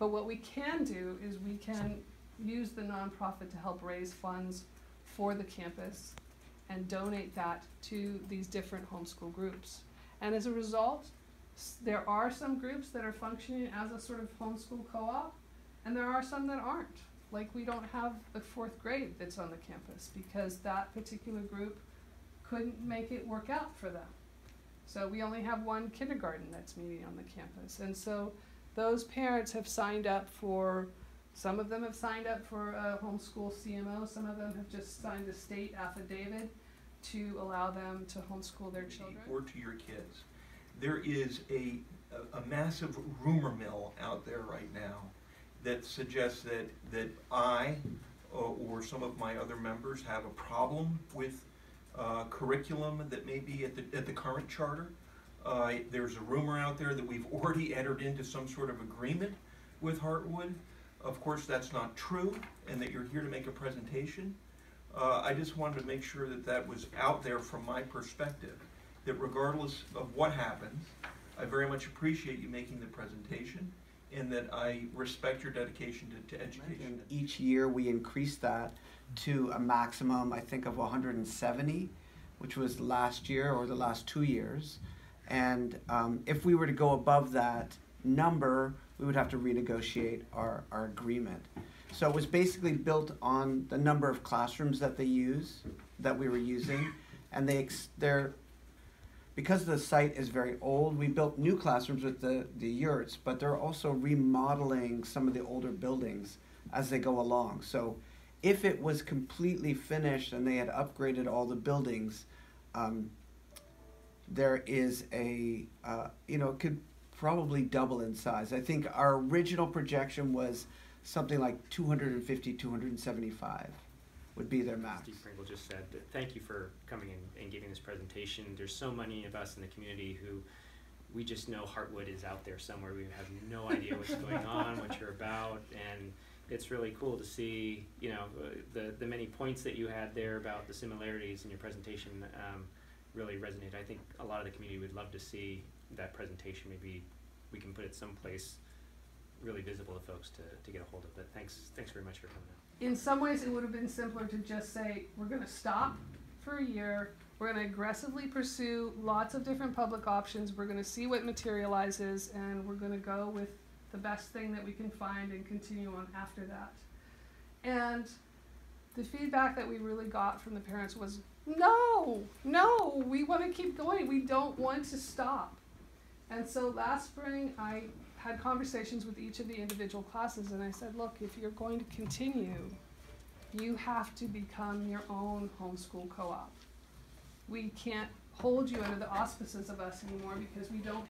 But what we can do is we can use the nonprofit to help raise funds for the campus and donate that to these different homeschool groups. And as a result, there are some groups that are functioning as a sort of homeschool co-op, and there are some that aren't. Like, we don't have the 4th grade that's on the campus because that particular group couldn't make it work out for them. So we only have one kindergarten that's meeting on the campus. And so those parents have signed up for, some of them have signed up for a homeschool CMO, some of them have just signed a state affidavit to allow them to homeschool their children. Or to your kids. There is a massive rumor mill out there right now that suggests that I or some of my other members have a problem with curriculum that may be at the current charter. There's a rumor out there that we've already entered into some sort of agreement with Heartwood. Of course, that's not true, and that you're here to make a presentation. I just wanted to make sure that that was out there from my perspective, that regardless of what happens, I very much appreciate you making the presentation, and that I respect your dedication to education. And each year we increase that to a maximum, I think, of 170, which was last year or the last 2 years. And if we were to go above that number, we would have to renegotiate our agreement. So it was basically built on the number of classrooms that we were using, and because the site is very old, we built new classrooms with the yurts, but they're also remodeling some of the older buildings as they go along. So if it was completely finished and they had upgraded all the buildings, there is it could probably double in size. I think our original projection was something like 250, 275 would be their max. Steve Pringle just said, thank you for coming in and giving this presentation. There's so many of us in the community who we just know Heartwood is out there somewhere. We have no idea what's going on, what you're about, and it's really cool to see, the many points that you had there about the similarities in your presentation really resonate. I think a lot of the community would love to see that presentation. Maybe we can put it someplace really visible to folks to get a hold of. But thanks very much for coming out. In some ways, it would have been simpler to just say, we're going to stop for a year, we're going to aggressively pursue lots of different public options, we're going to see what materializes, and we're going to go with the best thing that we can find and continue on after that. And the feedback that we really got from the parents was, no, we want to keep going, we don't want to stop. And so last spring, I had conversations with each of the individual classes, and I said, look, if you're going to continue, you have to become your own homeschool co-op. We can't hold you under the auspices of us anymore because we don't